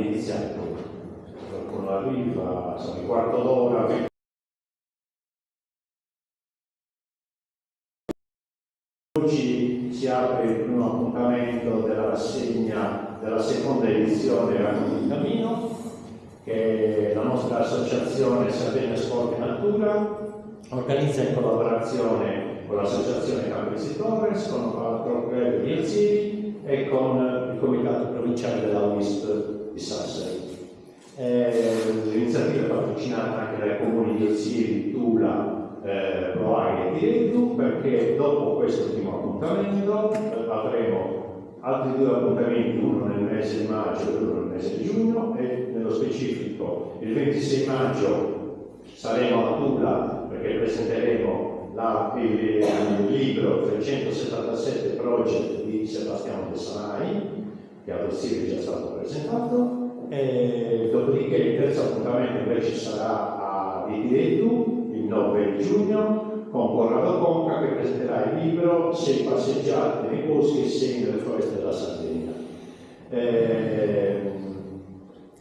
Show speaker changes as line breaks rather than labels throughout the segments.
di iniziare. Qualcuno arriva, sono un quarto d'ora. Oggi si apre il primo appuntamento della rassegna della seconda edizione Racconti in Cammino, che la nostra associazione Sardegna Sport e Natura organizza in collaborazione con l'associazione Campesi Torres, con la Procreario di Alziri e con il comitato provinciale della UISP di Sassari. L'iniziativa è patrocinata anche dai comuni di Alziri, Tula, Ploaghe e Tiretu, perché dopo questo primo appuntamento avremo altri due appuntamenti, uno nel mese di maggio e uno nel mese di giugno, e nello specifico il 26 maggio saremo a Tula perché presenteremo il libro 377 Project di Sebastiano De Sanai, che ad Alziri è già stato presentato, e dopodiché il terzo appuntamento invece sarà a Tiretu il 9 giugno con Corrado Conca, che presenterà il libro 6 passeggiate nei boschi e 6 nelle foreste della Sardegna.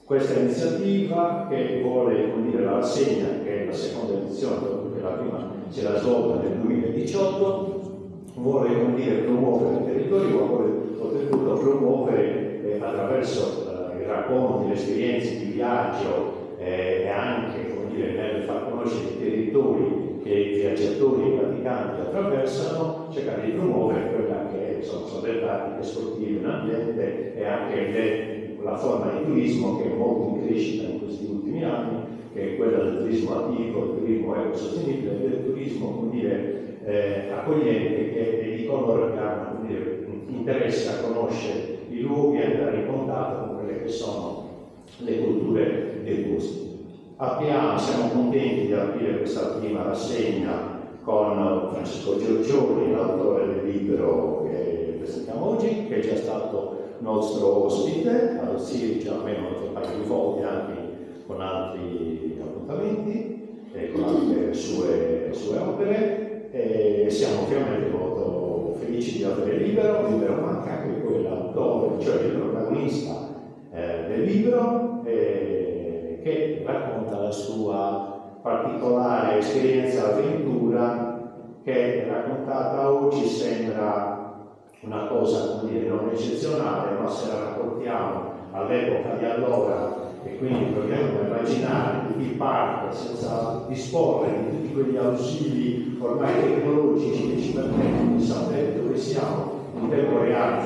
Questa iniziativa, che vuole dire la rassegna, che è la seconda edizione, perché la prima si era svolta nel 2018, vuole promuovere il territorio, ma vuole oltretutto promuovere attraverso i racconti, le esperienze di viaggio e anche nel far conoscere i territori che i viaggiatori e i praticanti attraversano, cercare di promuovere quella che sono le pratiche sportive in ambiente e anche la forma di turismo che è molto in crescita in questi ultimi anni, che è quella del turismo attivo, del turismo ecosostenibile, del turismo accogliente, che è di coloro che hanno interesse a conoscere i luoghi e andare in contatto con quelle che sono le culture dei posti. Siamo contenti di aprire questa prima rassegna con Francesco Giorgioni, l'autore del libro che presentiamo oggi, che è già stato nostro ospite ad Alziri già almeno un paio di volte, anche con altri appuntamenti e con altre sue opere, e siamo ovviamente molto felici di avere Libero ma anche quell'autore, cioè il protagonista del libro, che racconta la sua particolare esperienza avventura, che raccontata oggi sembra una cosa non eccezionale, ma se la raccontiamo all'epoca di allora e quindi proviamo a immaginare di chi parte senza disporre di tutti quegli ausili ormai tecnologici che ci permettono di sapere dove siamo in tempo reale,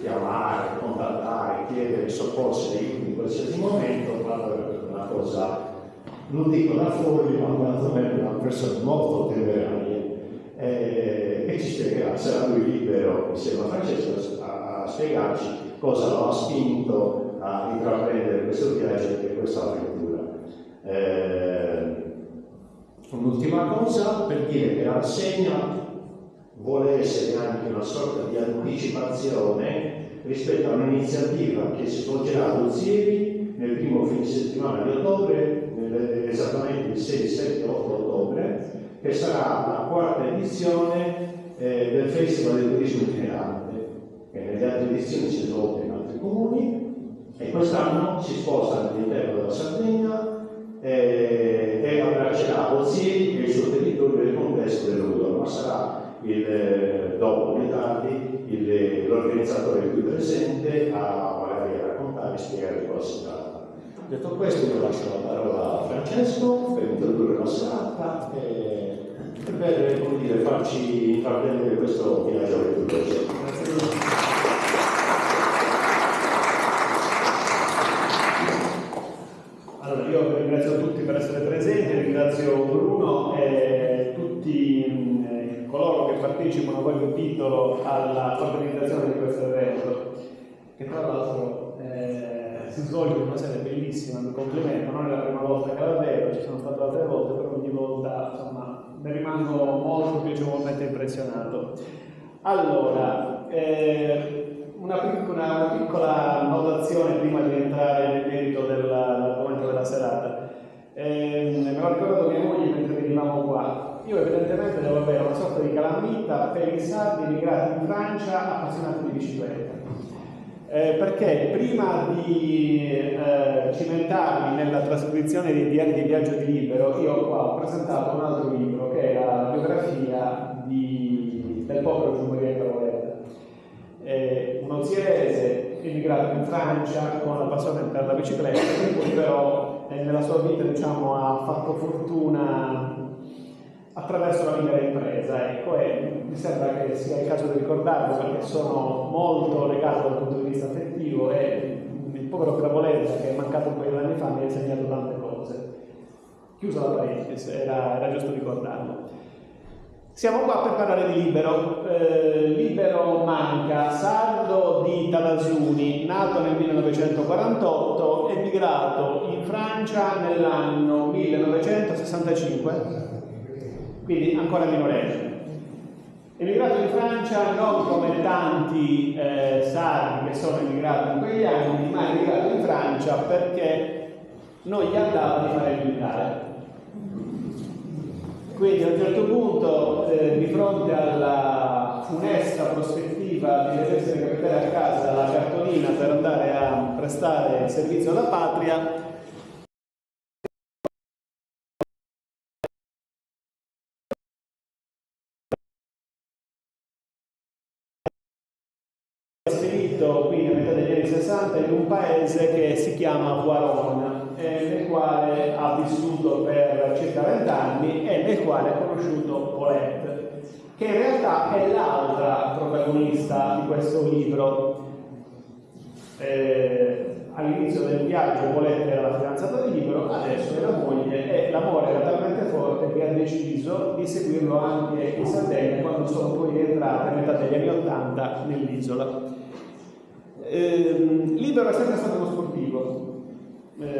chiamare, contattare, chiedere soccorso in qualsiasi momento, è una cosa, non dico da folli, ma quantomeno una persona molto temeraria, e ci spiegherà, sarà lui libero insieme a Francesco a spiegarci cosa lo ha spinto a intraprendere questo viaggio e questa avventura. Un'ultima cosa per dire che la rassegna vuole essere anche una sorta di anticipazione rispetto a un'iniziativa che si svolgerà ad Alziri nel primo fine settimana di ottobre, esattamente il 6, 7, 8 ottobre, che sarà la quarta edizione del Festival del Turismo Itinerante, che nelle altre edizioni si è svolto in altri comuni, e quest'anno si sposta all'interno della Sardegna e abbraccerà Alziri e il suo territorio nel contesto dell'Udor, ma sarà dopo più tardi l'organizzatore qui presente a magari raccontare e spiegare cosa si tratta. Detto questo, io lascio la parola a Francesco per introdurre la serata e per farci intraprendere questo viaggio avventuroso.
Allora, io ringrazio tutti per essere presenti, ringrazio Bruno e tutti coloro che partecipano poi con titolo all'organizzazione di questo evento, che tra l'altro si svolge in una sede bellissima, mi complimento, non è la prima volta che la vedo, ci sono stato altre volte, però ogni volta insomma ne rimango molto piacevolmente impressionato. Allora, una piccola notazione prima di entrare nel merito dell'argomento della serata. Me l'ho ricordato mia moglie mentre venivamo qua. Io evidentemente devo avere una sorta di calamita per i sardi emigrati in Francia appassionati di bicicletta. perché prima di cimentarmi nella trascrizione dei diari di viaggio di Libero, io qua ho presentato un altro libro che è la biografia del povero Giulio Cavoletta, uno zierese emigrato in Francia con la passione per la bicicletta, che poi però nella sua vita, diciamo, ha fatto fortuna attraverso la libera impresa, ecco, e mi sembra che sia il caso di ricordarlo perché sono molto legato dal punto di vista affettivo e il povero Cavoletta, che è mancato un paio di anni fa, mi ha insegnato tante cose. Chiusa la parentesi, era giusto ricordarlo. Siamo qua per parlare di Libero. Libero Manca, sardo di Talassuni, nato nel 1948, emigrato in Francia nell'anno 1965, quindi ancora minorenne. Emigrato in Francia non come tanti sardi che sono emigrati in quegli anni, ma emigrato in Francia perché non gli andava di fare il militare. Quindi a un certo punto, di fronte alla funesta prospettiva di vedersi recapitare a casa la cartolina per andare a prestare servizio alla patria, quindi a metà degli anni 60 in un paese che si chiama Voiron, nel quale ha vissuto per circa 20 anni e nel quale ha conosciuto Paulette, che in realtà è l'altra protagonista di questo libro. All'inizio del viaggio Paulette era la fidanzata di Libero, adesso è la moglie, e l'amore era talmente forte che ha deciso di seguirlo anche in Sardegna quando sono poi rientrate a metà degli anni 80 nell'isola. Libero è sempre stato uno sportivo,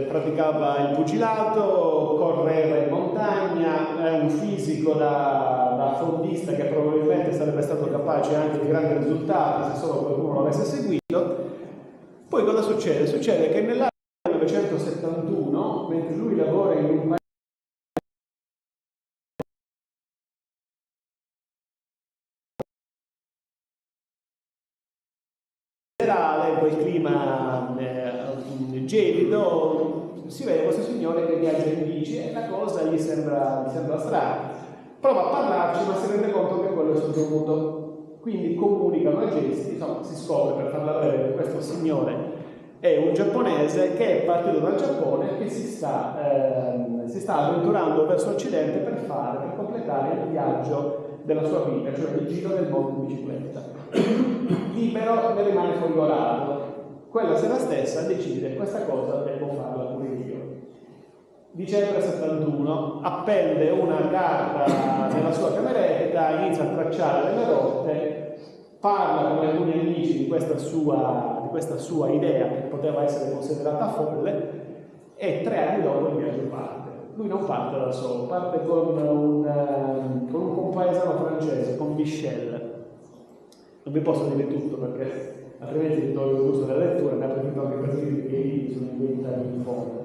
praticava il pugilato, correva in montagna, è un fisico da fondista che probabilmente sarebbe stato capace anche di grandi risultati se solo qualcuno lo avesse seguito. Poi cosa succede? Succede che nell'anno 1971, mentre lui lavora in un paese quel clima gelido, si vede questo signore che viaggia in bici e la cosa gli sembra strana. Prova a parlarci, ma si rende conto che quello è sordomuto. Quindi comunicano a gesti, insomma, si scopre per farla breve che questo signore è un giapponese che è partito dal Giappone e che si sta avventurando verso Occidente per completare il viaggio della sua vita, cioè il giro del mondo in bicicletta. Libero ne rimane folgorato. Quella sera stessa decide: questa cosa devo farla pure io. Dicembre 71, appende una carta nella sua cameretta, inizia a tracciare le rotte, parla con alcuni amici di questa sua idea che poteva essere considerata folle, e 3 anni dopo il viaggio parte. Lui non parte da solo, parte con un compaesano francese, con Michel. Non vi posso dire tutto perché altrimenti vi tolgo il gusto della lettura, ne approfitto anche per dirvi che i libri sono in verità in fondo.